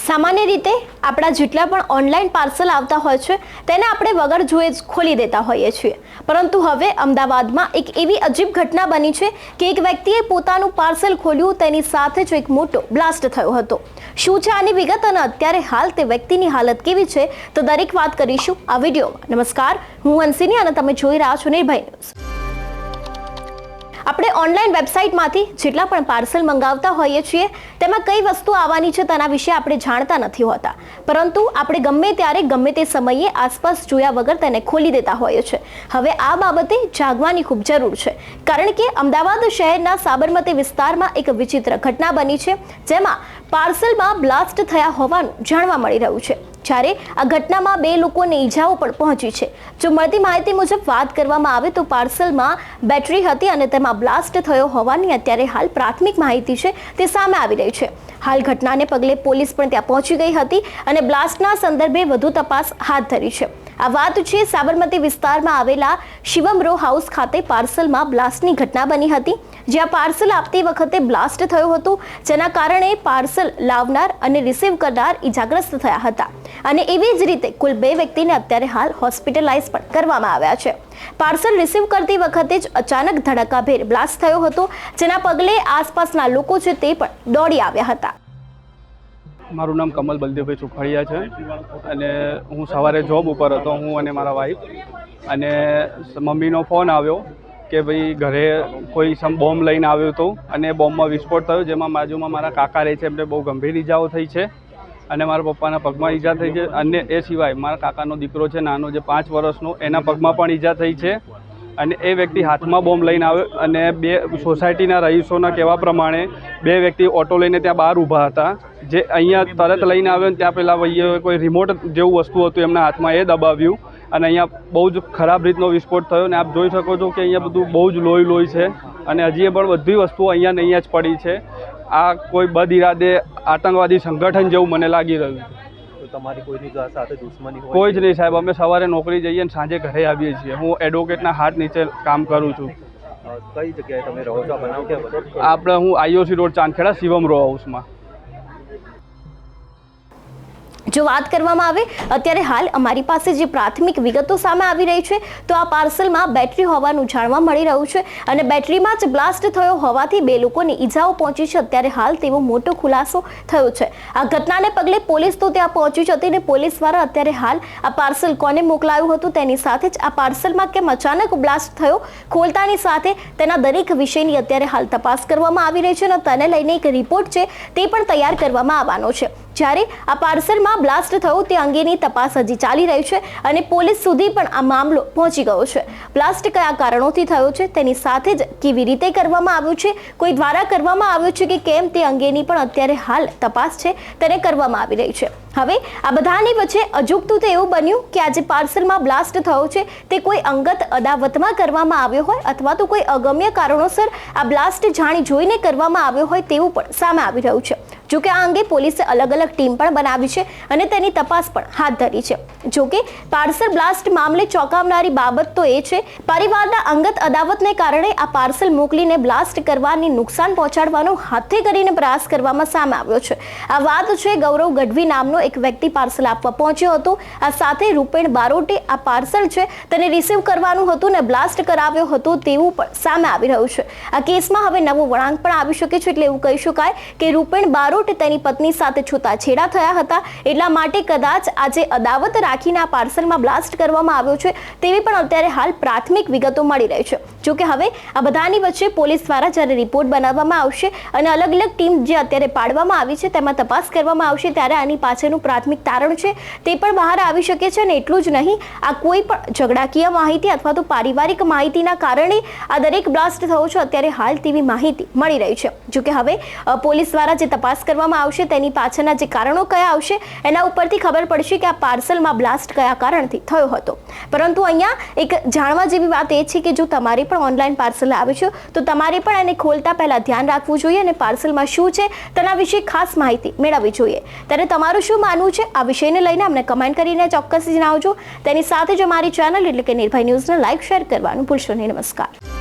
સામાન્ય રીતે આપણા જેટલા પણ ઓનલાઈન પાર્સલ આવતા હોય છે તેને આપણે વગર જોયે જ ખોલી દેતા હોઈએ છીએ, પરંતુ હવે અમદાવાદમાં એક એવી અજીબ ઘટના બની છે કે એક વ્યક્તિએ પોતાનું પાર્સલ ખોલ્યું, તેની સાથે જ એક મોટો બ્લાસ્ટ થયો હતો। શું છે આની વિગત અને અત્યારે હાલ તે વ્યક્તિની હાલત કેવી છે તો દરેક વાત કરીશું આ વિડીયોમાં। નમસ્કાર, હું હંસિની અને તમે જોઈ રહ્યા છો નિર્ભય ન્યૂઝ। આપણે ઓનલાઈન વેબસાઇટમાંથી જેટલા પણ પાર્સલ મંગાવતા હોઈએ છીએ તેમાં કઈ વસ્તુ આવવાની છે તેના વિશે આપણે જાણતા નથી હોતા, પરંતુ આપણે ગમે ત્યારે ગમે તે સમયે આસપાસ જોયા વગર તેને ખોલી દેતા હોઈએ છીએ। હવે આ બાબતે જાગવાની ખૂબ જરૂર છે, કારણ કે અમદાવાદ શહેરના સાબરમતી વિસ્તારમાં એક વિચિત્ર ઘટના બની છે, જેમાં પાર્સલમાં બ્લાસ્ટ થયા હોવાનું જાણવા મળી રહ્યું છે। જ્યારે આ ઘટનામાં 2 લોકોને ઈજાઓ પણ પહોંચી છે। જો મળતી માહિતી મુજબ વાત કરવામાં આવે તો પાર્સલમાં બેટરી હતી અને તેમાં બ્લાસ્ટ થયો હોવાની અત્યારે હાલ પ્રાથમિક માહિતી છે તે સામે આવી રહી છે। હાલ ઘટનાને પગલે પોલીસ પણ ત્યાં પહોંચી ગઈ હતી અને બ્લાસ્ટના સંદર્ભે વધુ તપાસ હાથ ધરી છે। આ વાત છે સાબરમતી વિસ્તારમાં આવેલા શિવમ રો હાઉસ ખાતે પાર્સલમાં બ્લાસ્ટની ઘટના બની હતી, જ્યાં પાર્સલ આપતી વખતે બ્લાસ્ટ થયો હતો, જેના કારણે પાર્સલ લાવનાર અને રિસીવ કરનાર ઈજાગ્રસ્ત થયા હતા અને એવી જ રીતે કુલ 2 વ્યક્તિને અત્યારે હાલ હોસ્પિટલાઇઝ પણ કરવામાં આવ્યા છે। પાર્સલ રિસીવ કરતી વખતે જ અચાનક ધડાકાભેર બ્લાસ્ટ થયો હતો, જેના પગલે આસપાસના લોકો છે તે પણ દોડી આવ્યા હતા। મારું નામ કમલ બલદેવભાઈ સુખડિયા છે અને હું સવારે જોબ ઉપર હતો, હું અને મારા વાઈફ, અને મમ્મીનો ફોન આવ્યો કે ભાઈ ઘરે કોઈ બોમ્બ લઈને આવ્યો હતો અને બોમ્બમાં વિસ્ફોટ થયો, જેમાં બાજુમાં મારા કાકા રહે છે, એમને બહુ ગંભીર ઈજાઓ થઈ છે અને મારા પપ્પાના પગમાં ઈજા થઈ છે। અને એ સિવાય મારા કાકાનો દીકરો છે નાનો, જે 5 વર્ષનો, એના પગમાં પણ ઈજા થઈ છે અને એ વ્યક્તિ હાથમાં બોમ્બ લઈને આવ્યો અને 2 સોસાયટીના રહીશોના કહેવા પ્રમાણે 2 વ્યક્તિ ઓટો લઈને ત્યાં બહાર ઊભા હતા, જે અહીંયા તરત લઈને આવ્યો ને ત્યાં પહેલાં ભાઈએ કોઈ રિમોટ જેવું વસ્તુ હતું એમના હાથમાં, એ દબાવ્યું અને અહીંયા બહુ જ ખરાબ રીતનો વિસ્ફોટ થયો। ને આપ જોઈ શકો છો કે અહીંયા બધું બહુ જ લોહી છે અને હજી પણ બધી વસ્તુઓ અહીંયા ને અહીંયા જ પડી છે। આ કોઈ બદઇરાદે આતંકવાદી સંગઠન જેવું મને લાગી રહ્યું છે। તમારી કોઈની સાથે દુશ્મની હોય? કોઈ જ નહીં સાહેબ, અમે સવારે નોકરી જઈએ અને સાંજે ઘરે આવીએ છીએ। હું એડવોકેટના હાથ નીચે કામ કરું છું। કઈ જગ્યાએ તમે રહો છો? બનાવ ક્યાં? આપણે હું IOC road Chandkheda Shivam row હાઉસમાં। જો વાત કરવામાં આવે અત્યારે હાલ અમારી પાસે જે પ્રાથમિક વિગતો સામે આવી રહી છે તો આ પાર્સલમાં બેટરી હોવાનું જાણવા મળી રહ્યું છે અને બેટરીમાં જ બ્લાસ્ટ થયો હોવાથી 2 લોકોને ઈજાઓ પહોંચી છે। અત્યારે હાલ તેવો મોટો ખુલાસો થયો છે। આ ઘટનાને પગલે પોલીસ તો ત્યાં પહોંચી જ હતી અને પોલીસ દ્વારા અત્યારે હાલ આ પાર્સલ કોને મોકલાયું હતું, તેની સાથે જ આ પાર્સલમાં કેમ અચાનક બ્લાસ્ટ થયો, ખોલતાની સાથે તેના દરેક વિષયની અત્યારે હાલ તપાસ કરવામાં આવી રહી છે અને તેને લઈને એક રિપોર્ટ છે તે પણ તૈયાર કરવામાં આવવાનો છે। જ્યારે આ પાર્સલમાં બ્લાસ્ટ થયો તે અંગેની તપાસ હજી ચાલી રહી છે અને પોલીસ સુધી પણ આ મામલો પહોંચી ગયો છે। બ્લાસ્ટ કયા કારણોથી થયો છે, તેની સાથે જ કેવી રીતે કરવામાં આવ્યું છે, કોઈ દ્વારા કરવામાં આવ્યું છે કે કેમ, તે અંગેની પણ અત્યારે હાલ તપાસ છે તેને કરવામાં આવી રહી છે। હવે આ બધાની વચ્ચે અજુગતું તો એવું બન્યું કે આજે પાર્સલમાં બ્લાસ્ટ થયો છે તે કોઈ અંગત અદાવતમાં કરવામાં આવ્યો હોય અથવા તો કોઈ અગમ્ય કારણોસર આ બ્લાસ્ટ જાણી જોઈને કરવામાં આવ્યો હોય તેવું પણ સામે આવી રહ્યું છે। જોકે આ અંગે પોલીસે અલગ-અલગ ટીમ પણ બનાવી છે અને તેની તપાસ પણ હાથ ધરી છે। જોકે પાર્સલ બ્લાસ્ટ મામલે ચોંકાવનારી બાબત તો એ છે પરિવારના અંગત અદાવતને કારણે આ પાર્સલ મોકલીને બ્લાસ્ટ કરવાની, નુકસાન પહોંચાડવાનો હાથે કરીને પ્રયાસ કરવામાં સામે આવ્યો છે। આ વાત છે ગૌરવ ગઢવી નામનો એક વ્યક્તિ પાર્સલ આપવા પહોંચ્યો હતો, આ સાથે રૂપેણ બારોટે આ પાર્સલ છે તેને રિસીવ કરવાનું હતું ને બ્લાસ્ટ કરાવ્યો હતો તેવું પણ સામે આવી રહ્યું છે। આ કેસમાં હવે નવો વળાંક પણ આવી શકે છે, એટલે એવું કહી શકાય કે રૂપેણ બારોટ તેની પત્ની સાથે છૂટાછેડા થયા હતા, એટલા માટે કદાચ આજે અદાવત રાખીને આ પાર્સલમાં બ્લાસ્ટ કરવામાં આવ્યો છે તેવી પણ અત્યારે હાલ પ્રાથમિક વિગતો મળી રહી છે। જોકે હવે આ બધાની વચ્ચે પોલીસ દ્વારા જ્યારે રિપોર્ટ બનાવવામાં આવશે અને અલગ-અલગ ટીમ જે અત્યારે પાડવામાં આવી છે તેમાં તપાસ કરવામાં આવશે ત્યારે આની પાછળનું પ્રાથમિક તારણ છે તે પણ બહાર આવી શકે છે। અને એટલું જ નહીં, આ કોઈ પણ ઝઘડાકીય માહિતી અથવા તો પારિવારિક માહિતીના કારણે આ દરેક બ્લાસ્ટ થયો છે અત્યારે હાલ તેવી માહિતી મળી રહી છે। જોકે હવે પોલીસ દ્વારા જે તપાસ કરવામાં આવશે તેની પાછળના જે કારણો કયા આવશે એના ઉપરથી ખબર પડશે કે આ પાર્સલમાં બ્લાસ્ટ કયા કારણથી થયો હતો। પરંતુ અહીંયા એક જાણવા જેવી વાત એ છે કે જો તમારે પણ ઓનલાઈન પાર્સલ આવે છે તો તમારે પણ એને ખોલતા પહેલા ધ્યાન રાખવું જોઈએ અને પાર્સલમાં શું છે તેના વિશે ખાસ માહિતી મેળવવી જોઈએ। ત્યારે તમારું શું માનવું છે આ વિષયને લઈને અમને કમેન્ટ કરીને ચોક્કસ જણાવજો। તેની સાથે જ અમારી ચેનલ એટલે કે નિર્ભય ન્યૂઝને લાઈક, શેર કરવાનું ભૂલશો નહીં। નમસ્કાર।